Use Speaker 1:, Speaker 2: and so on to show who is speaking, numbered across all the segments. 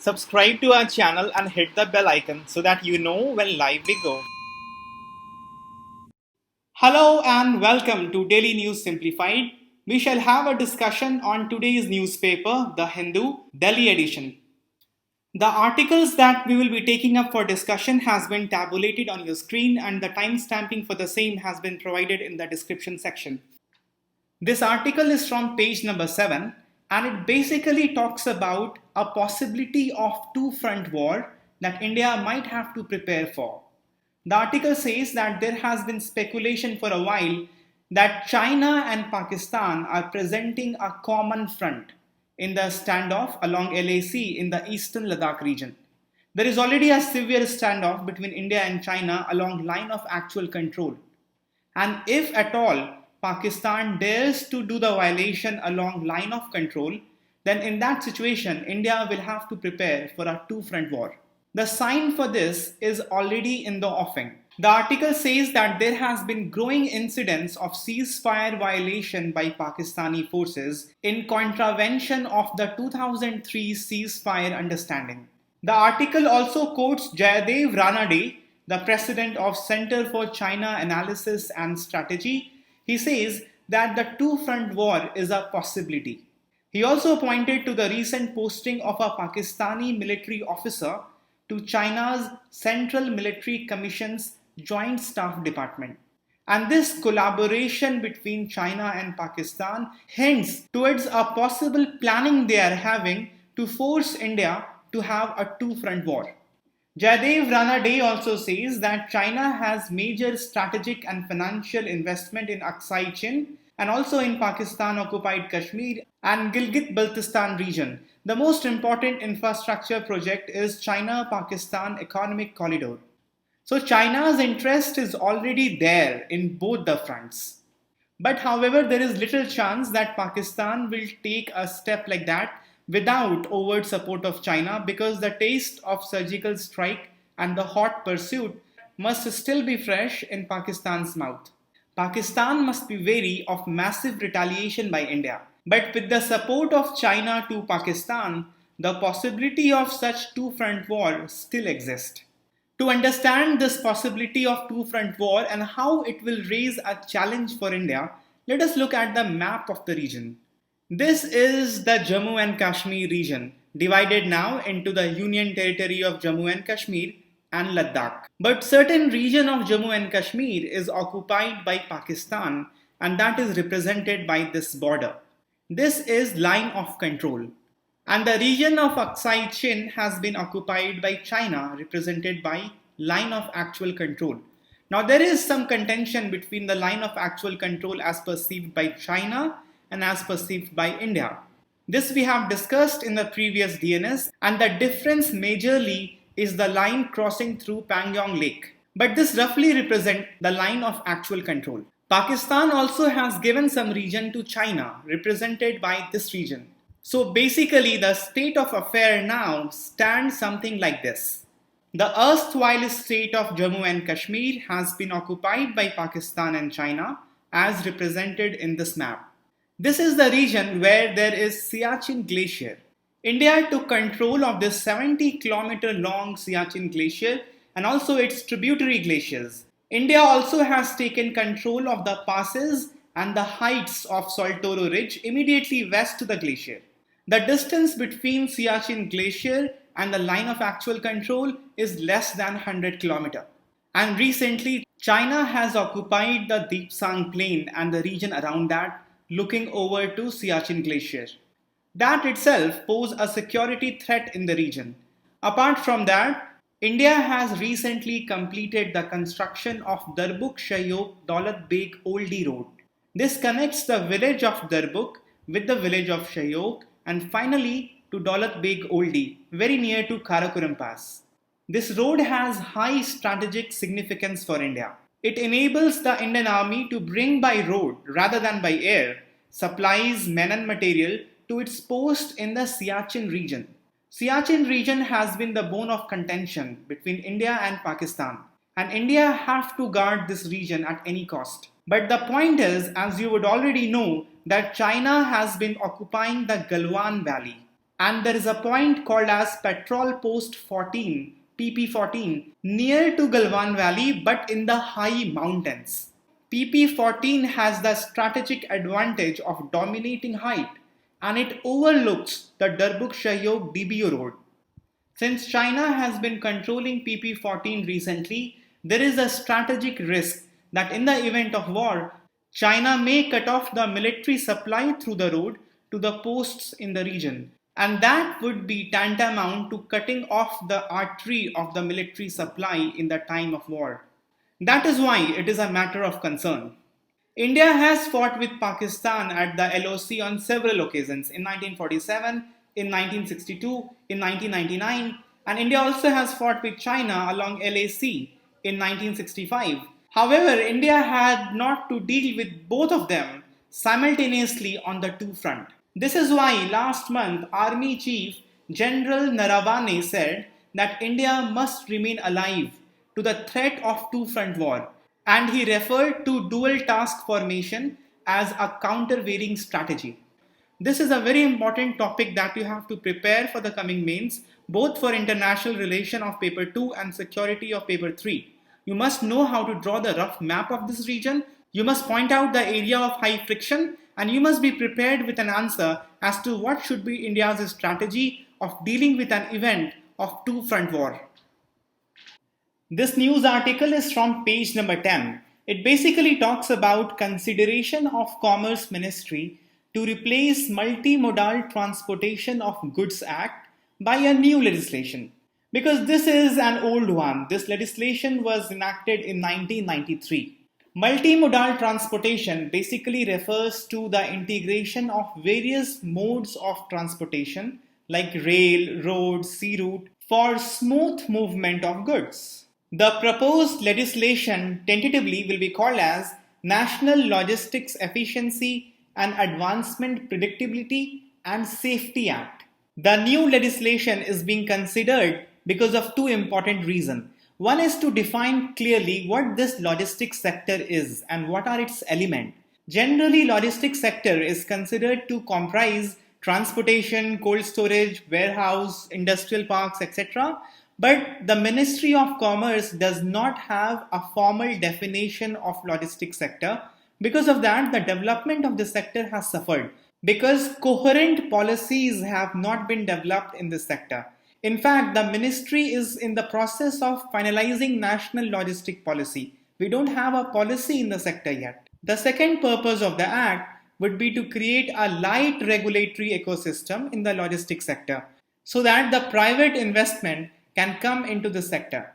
Speaker 1: Subscribe to our channel and hit the bell icon so that you know when live we go. Hello and welcome to Daily News Simplified. We shall have a discussion on today's newspaper, The Hindu, Delhi edition. The articles that we will be taking up for discussion has been tabulated on your screen and the time stamping for the same has been provided in the description section. This article is from page number 7 and it basically talks about a possibility of two-front war that India might have to prepare for. The article says that there has been speculation for a while that China and Pakistan are presenting a common front in the standoff along LAC in the eastern Ladakh region. There is already a severe standoff between India and China along line of actual control. And if at all Pakistan dares to do the violation along line of control, then in that situation, India will have to prepare for a two-front war. The sign for this is already in the offing. The article says that there has been growing incidents of ceasefire violation by Pakistani forces in contravention of the 2003 ceasefire understanding. The article also quotes Jayadev Ranade, the president of Center for China Analysis and Strategy. He says that the two-front war is a possibility. He also pointed to the recent posting of a Pakistani military officer to China's Central Military Commission's Joint Staff Department. And this collaboration between China and Pakistan hints towards a possible planning they are having to force India to have a two-front war. Jayadev Ranade also says that China has major strategic and financial investment in Aksai Chin and also in Pakistan-occupied Kashmir and Gilgit-Baltistan region. The most important infrastructure project is China-Pakistan Economic Corridor. So China's interest is already there in both the fronts. But however, there is little chance that Pakistan will take a step like that without overt support of China because the taste of surgical strike and the hot pursuit must still be fresh in Pakistan's mouth. Pakistan must be wary of massive retaliation by India. But with the support of China to Pakistan, the possibility of such two-front war still exists. To understand this possibility of two-front war and how it will raise a challenge for India, let us look at the map of the region. This is the Jammu and Kashmir region, divided now into the Union Territory of Jammu and Kashmir and Ladakh. But certain region of Jammu and Kashmir is occupied by Pakistan and that is represented by this border. This is line of control. And the region of Aksai Chin has been occupied by China, represented by line of actual control. Now there is some contention between the line of actual control as perceived by China and as perceived by India. This we have discussed in the previous DNS and the difference majorly is the line crossing through Pangyong Lake. But this roughly represents the line of actual control. Pakistan also has given some region to China, represented by this region. So basically the state of affair now stands something like this. The erstwhile state of Jammu and Kashmir has been occupied by Pakistan and China as represented in this map. This is the region where there is Siachen Glacier. India took control of this 70-kilometer long Siachen Glacier and also its tributary glaciers. India also has taken control of the passes and the heights of Saltoro Ridge immediately west to the glacier. The distance between Siachen Glacier and the line of actual control is less than 100 km. And recently, China has occupied the Deepsang Plain and the region around that, looking over to Siachen Glacier. That itself poses a security threat in the region. Apart from that, India has recently completed the construction of Darbuk Shayok Daulat Beg Oldie Road. This connects the village of Darbuk with the village of Shayok and finally to Daulat Beg Oldie, very near to Karakoram Pass. This road has high strategic significance for India. It enables the Indian Army to bring by road rather than by air supplies, men and material to its post in the Siachen region. Siachen region has been the bone of contention between India and Pakistan, and India have to guard this region at any cost. But the point is, as you would already know, that China has been occupying the Galwan Valley. And there is a point called as Petrol Post 14, PP14, near to Galwan Valley but in the high mountains. PP14 has the strategic advantage of dominating height and it overlooks the Darbuk-Shahyog DBO road. Since China has been controlling PP14 recently, there is a strategic risk that in the event of war, China may cut off the military supply through the road to the posts in the region. And that would be tantamount to cutting off the artery of the military supply in the time of war. That is why it is a matter of concern. India has fought with Pakistan at the LOC on several occasions in 1947, in 1962, in 1999, and India also has fought with China along LAC in 1965. However, India had not to deal with both of them simultaneously on the two fronts. This is why last month Army Chief General Narawane said that India must remain alive to the threat of two-front war, and he referred to dual task formation as a countervailing strategy. This is a very important topic that you have to prepare for the coming mains, both for international relation of paper 2 and security of paper 3. You must know how to draw the rough map of this region, you must point out the area of high friction, and you must be prepared with an answer as to what should be India's strategy of dealing with an event of two-front war. This news article is from page number 10. It basically talks about consideration of Commerce Ministry to replace Multimodal Transportation of Goods Act by a new legislation. Because this is an old one. This legislation was enacted in 1993. Multimodal transportation basically refers to the integration of various modes of transportation like rail, road, sea route for smooth movement of goods. The proposed legislation tentatively will be called as National Logistics Efficiency and Advancement Predictability and Safety Act. The new legislation is being considered because of two important reasons. One is to define clearly what this logistics sector is and what are its elements. Generally, logistics sector is considered to comprise transportation, cold storage, warehouse, industrial parks, etc. But the Ministry of Commerce does not have a formal definition of logistics sector. Because of that, the development of the sector has suffered because coherent policies have not been developed in this sector. In fact, the ministry is in the process of finalizing national logistic policy. We don't have a policy in the sector yet. The second purpose of the act would be to create a light regulatory ecosystem in the logistics sector so that the private investment can come into the sector.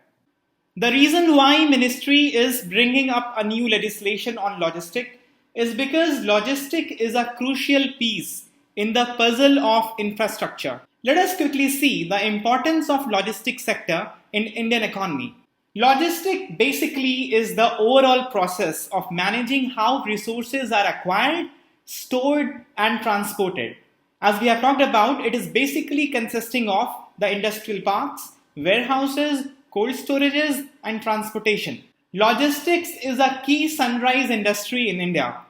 Speaker 1: The reason why ministry is bringing up a new legislation on logistic is because logistic is a crucial piece in the puzzle of infrastructure. Let us quickly see the importance of logistics sector in Indian economy. Logistic basically is the overall process of managing how resources are acquired, stored and transported. As we have talked about, it is basically consisting of the industrial parks, warehouses, cold storages and transportation. Logistics is a key sunrise industry in India.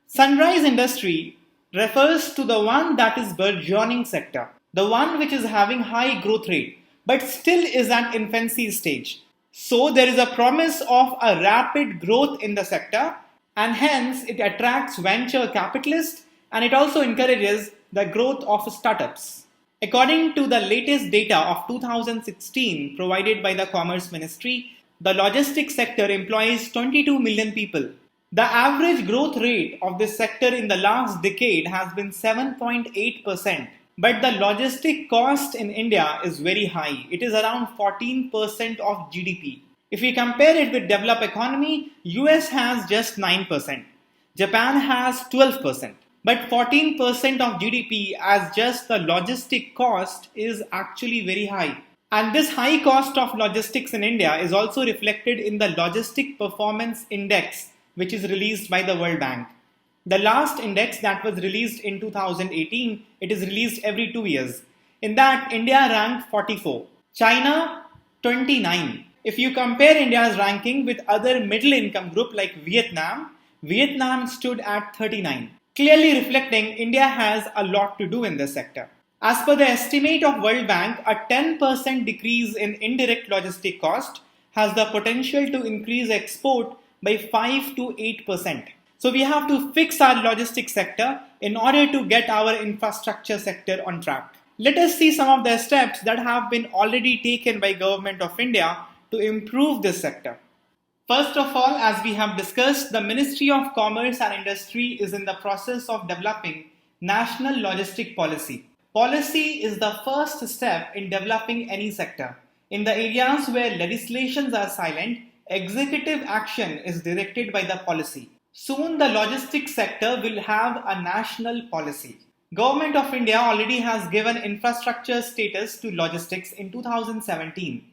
Speaker 1: Sunrise industry refers to the one that is burgeoning sector, the one which is having high growth rate but still is at infancy stage. So there is a promise of a rapid growth in the sector and hence it attracts venture capitalists and it also encourages the growth of startups. According to the latest data of 2016 provided by the Commerce Ministry, the logistics sector employs 22 million people. The average growth rate of this sector in the last decade has been 7.8%. But the logistic cost in India is very high. It is around 14% of GDP. If we compare it with developed economy, US has just 9%. Japan has 12%. But 14% of GDP as just the logistic cost is actually very high. And this high cost of logistics in India is also reflected in the Logistic Performance Index, which is released by the World Bank. The last index that was released in 2018, it is released every 2 years. In that, India ranked 44, China 29. If you compare India's ranking with other middle income group like Vietnam stood at 39. Clearly reflecting India has a lot to do in this sector. As per the estimate of World Bank, a 10% decrease in indirect logistic cost has the potential to increase export by 5 to 8%. So we have to fix our logistics sector in order to get our infrastructure sector on track. Let us see some of the steps that have been already taken by Government of India to improve this sector. First of all, as we have discussed, the Ministry of Commerce and Industry is in the process of developing national logistic policy. Policy is the first step in developing any sector. In the areas where legislations are silent, executive action is directed by the policy. Soon the logistics sector will have a national policy. Government of India already has given infrastructure status to logistics in 2017.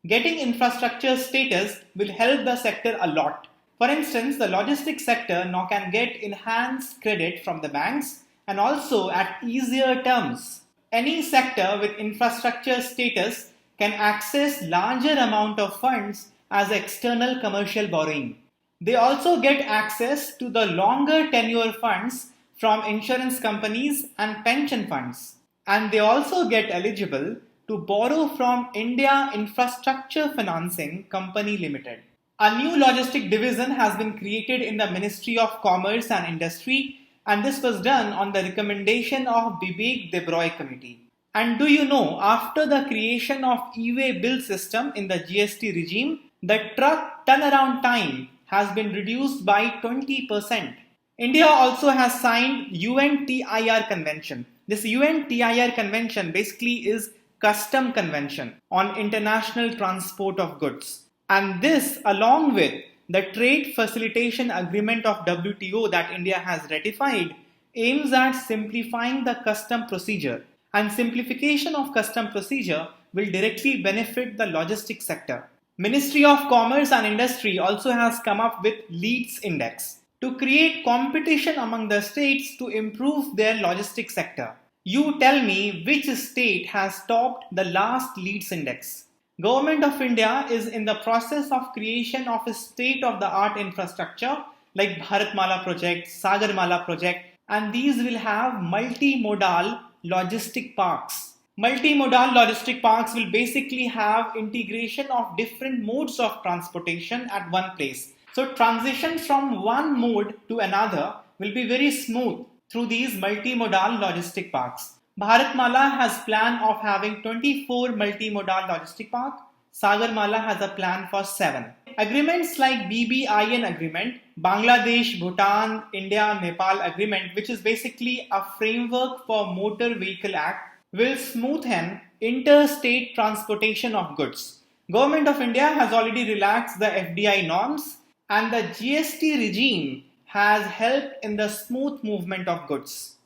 Speaker 1: Getting infrastructure status will help the sector a lot. For instance, the logistics sector now can get enhanced credit from the banks and also at easier terms. Any sector with infrastructure status can access larger amount of funds as external commercial borrowing. They also get access to the longer tenure funds from insurance companies and pension funds. And they also get eligible to borrow from India Infrastructure Financing Company Limited. A new logistic division has been created in the Ministry of Commerce and Industry, and this was done on the recommendation of Vivek Debroy Committee. And do you know, after the creation of e-way bill system in the GST regime, the truck turnaround time has been reduced by 20%. India also has signed UNTIR Convention. This UNTIR Convention basically is Custom Convention on International Transport of Goods. And this, along with the Trade Facilitation Agreement of WTO that India has ratified, aims at simplifying the custom procedure. And simplification of custom procedure will directly benefit the logistics sector. Ministry of Commerce and Industry also has come up with LEADS Index to create competition among the states to improve their logistics sector. You tell me which state has topped the last LEADS Index. Government of India is in the process of creation of a state-of-the-art infrastructure like Bharatmala project, Sagarmala project, and these will have multimodal logistic parks. Multimodal logistic parks will basically have integration of different modes of transportation at one place. So transition from one mode to another will be very smooth through these multimodal logistic parks. Bharatmala has plan of having 24 multimodal logistic parks. Sagarmala has a plan for 7. Agreements like BBIN agreement, Bangladesh, Bhutan, India, Nepal agreement, which is basically a framework for Motor Vehicle Act, will smoothen interstate transportation of goods. Government of India has already relaxed the FDI norms and the GST regime has helped in the smooth movement of goods.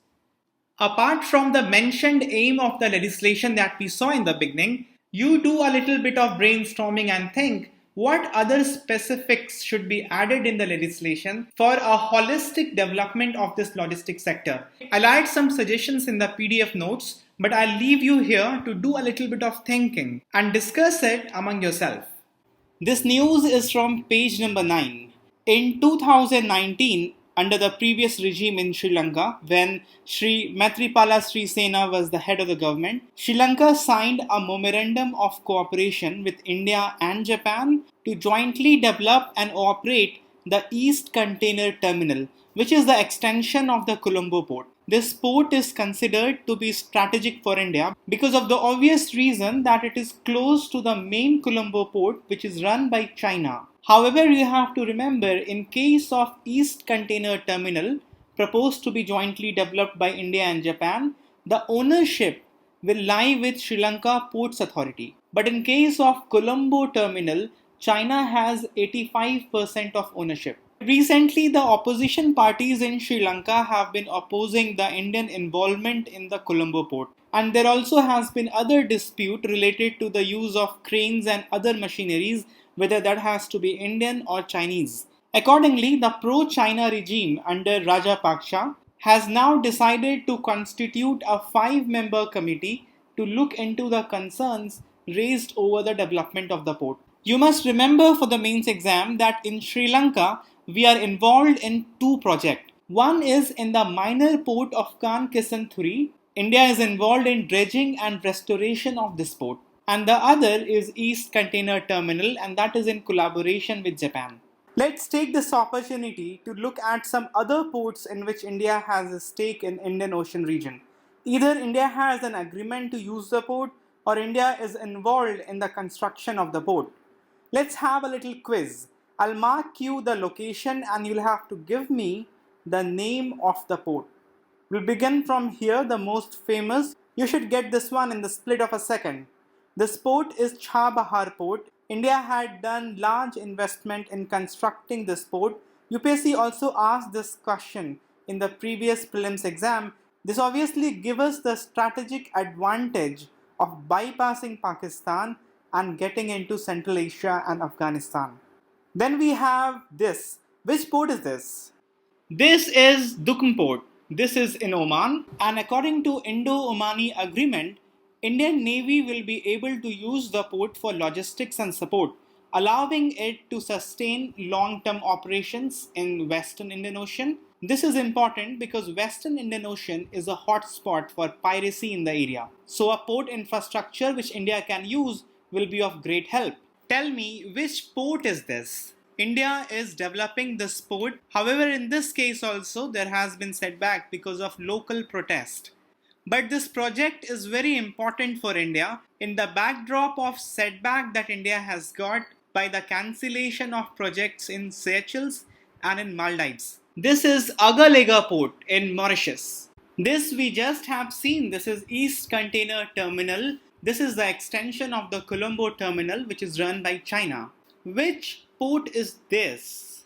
Speaker 1: Apart from the mentioned aim of the legislation that we saw in the beginning, you do a little bit of brainstorming and think what other specifics should be added in the legislation for a holistic development of this logistics sector. I'll add some suggestions in the PDF notes, but I'll leave you here to do a little bit of thinking and discuss it among yourself. This news is from page number 9. In 2019, under the previous regime in Sri Lanka, when Sri Maithripala Srisena was the head of the government, Sri Lanka signed a memorandum of cooperation with India and Japan to jointly develop and operate the East Container Terminal, which is the extension of the Colombo Port. This port is considered to be strategic for India because of the obvious reason that it is close to the main Colombo Port, which is run by China. However, you have to remember, in case of East Container Terminal proposed to be jointly developed by India and Japan, the ownership will lie with Sri Lanka Ports Authority. But in case of Colombo Terminal, China has 85% of ownership. Recently, the opposition parties in Sri Lanka have been opposing the Indian involvement in the Colombo Port. And there also has been other dispute related to the use of cranes and other machineries, whether that has to be Indian or Chinese. Accordingly, the pro-China regime under Rajapaksa has now decided to constitute a 5-member committee to look into the concerns raised over the development of the port. You must remember for the mains exam that in Sri Lanka, we are involved in 2 projects. One is in the minor port of Kankesanthuri India is involved in dredging and restoration of this port. And the other is East Container Terminal, and that is in collaboration with Japan. Let's take this opportunity to look at some other ports in which India has a stake in Indian Ocean region. Either India has an agreement to use the port or India is involved in the construction of the port. Let's have a little quiz. I'll mark you the location and you'll have to give me the name of the port. We'll begin from here, the most famous. You should get this one in the split of a second. This port is Chabahar Port. India had done large investment in constructing this port. UPSC also asked this question in the previous prelims exam. This obviously gives us the strategic advantage of bypassing Pakistan and getting into Central Asia and Afghanistan. Then we have this. Which port is this? This is Duqm Port. This is in Oman, and according to Indo-Omani agreement, Indian Navy will be able to use the port for logistics and support, allowing it to sustain long-term operations in Western Indian Ocean. This is important because Western Indian Ocean is a hotspot for piracy in the area. So a port infrastructure which India can use will be of great help. Tell me, which port is this? India is developing this port. However, in this case also there has been setback because of local protest. But this project is very important for India in the backdrop of setback that India has got by the cancellation of projects in Seychelles and in Maldives. This is Agalega Port in Mauritius. This we just have seen. This is East Container Terminal. This is the extension of the Colombo terminal which is run by China. Which port is this?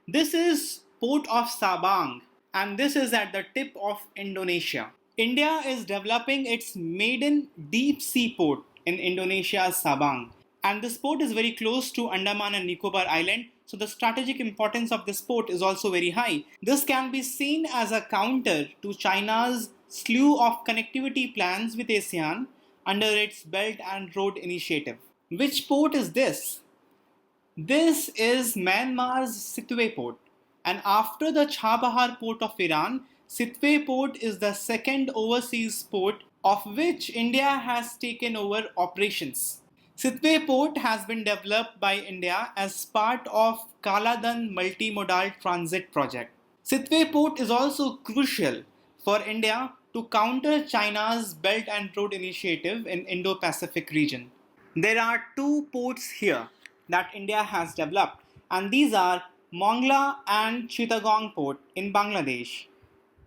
Speaker 1: This is Port of Sabang, and this is at the tip of Indonesia. India is developing its maiden deep sea port in Indonesia's Sabang, and this port is very close to Andaman and Nicobar Island, so the strategic importance of this port is also very high. This can be seen as a counter to China's slew of connectivity plans with ASEAN under its Belt and Road Initiative. Which port is this? This is Myanmar's Sittwe Port, and after the Chabahar Port of Iran, Sittwe Port is the second overseas port of which India has taken over operations. Sittwe Port has been developed by India as part of Kaladan Multimodal Transit Project. Sittwe Port is also crucial for India to counter China's Belt and Road Initiative in Indo-Pacific region. There are two ports here that India has developed, and these are Mongla and Chittagong Port in Bangladesh.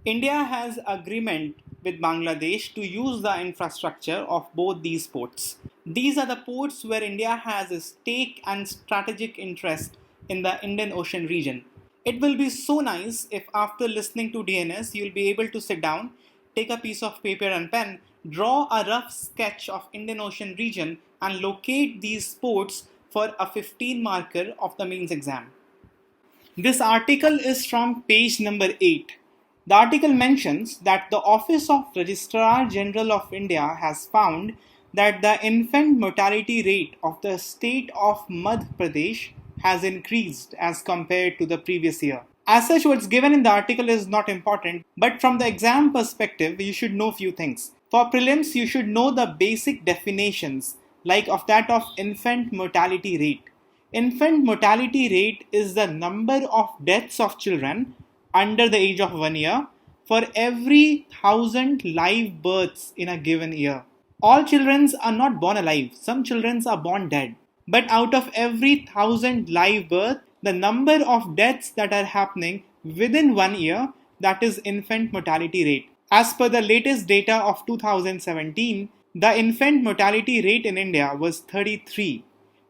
Speaker 1: India has agreement with Bangladesh to use the infrastructure of both these ports. These are the ports where India has a stake and strategic interest in the Indian Ocean region. It will be so nice if after listening to DNS you will be able to sit down, take a piece of paper and pen, draw a rough sketch of Indian Ocean region and locate these ports for a 15 marker of the mains exam. This article is from page number 8. The article mentions that the Office of Registrar General of India has found that the infant mortality rate of the state of Madhya Pradesh has increased as compared to the previous year. As such, what's given in the article is not important, but from the exam perspective, you should know few things. For prelims, you should know the basic definitions like of that of infant mortality rate. Infant mortality rate is the number of deaths of children under the age of 1 year for every 1,000 live births in a given year. All children are not born alive. Some children are born dead. But out of every 1,000 live birth, the number of deaths that are happening within 1 year, that is infant mortality rate. As per the latest data of 2017, the infant mortality rate in India was 33.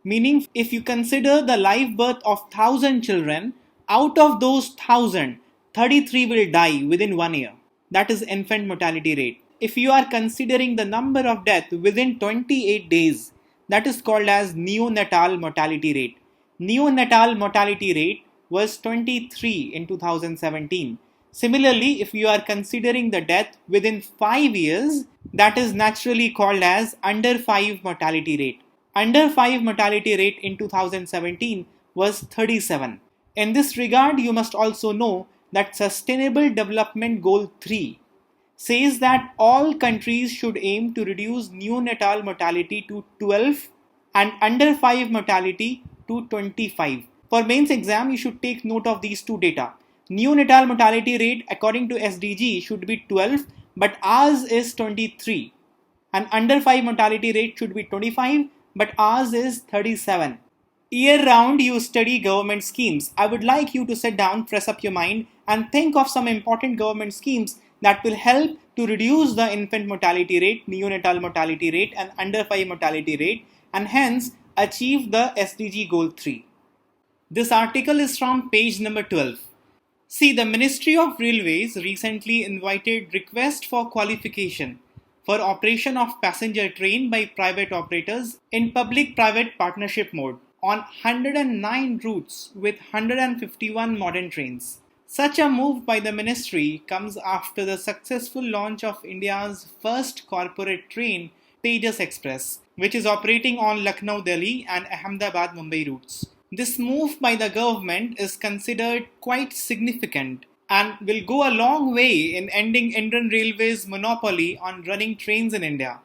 Speaker 1: Meaning, if you consider the live birth of 1,000 children, out of those 1,000, 33 will die within 1 year. That is infant mortality rate. If you are considering the number of death within 28 days, that is called as neonatal mortality rate. Neonatal mortality rate was 23 in 2017. Similarly, if you are considering the death within 5 years, that is naturally called as under 5 mortality rate. Under 5 mortality rate in 2017 was 37. In this regard, you must also know that Sustainable Development Goal 3 says that all countries should aim to reduce neonatal mortality to 12 and under 5 mortality to 25. For mains exam, you should take note of these two data. Neonatal mortality rate according to SDG should be 12, but ours is 23. And under 5 mortality rate should be 25, but ours is 37. Year round you study government schemes. I would like you to sit down, press up your mind and think of some important government schemes that will help to reduce the infant mortality rate, neonatal mortality rate and under 5 mortality rate and hence achieve the SDG goal 3. This article is from page number 12. See, the Ministry of Railways recently invited request for qualification for operation of passenger train by private operators in public-private partnership mode on 109 routes with 151 modern trains. Such a move by the ministry comes after the successful launch of India's first corporate train, Tejas Express, which is operating on Lucknow-Delhi and Ahmedabad-Mumbai routes. This move by the government is considered quite significant and will go a long way in ending Indian Railways' monopoly on running trains in India.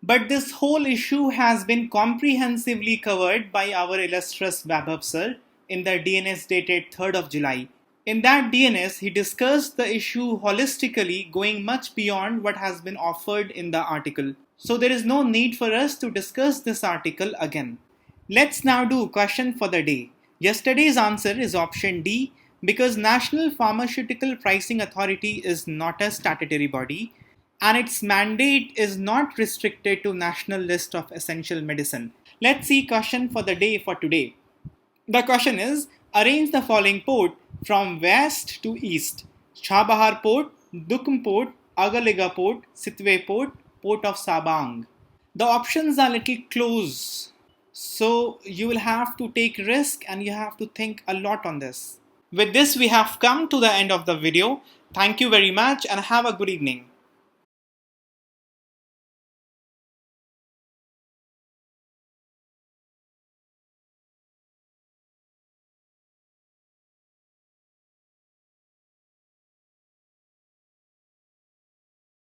Speaker 1: But this whole issue has been comprehensively covered by our illustrious Vaibhav sir in the DNS dated 3rd of July. In that DNS, he discussed the issue holistically, going much beyond what has been offered in the article. So there is no need for us to discuss this article again. Let's now do question for the day. Yesterday's answer is option D because National Pharmaceutical Pricing Authority is not a statutory body and its mandate is not restricted to National List of Essential Medicine. Let's see question for the day for today. The question is, arrange the following port from west to east. Chabahar Port, Dukum Port, Agalega Port, Sitwe Port, Port of Sabang. The options are little close, so you will have to take risk and you have to think a lot on this. With this, we have come to the end of the video. Thank you very much and have a good evening.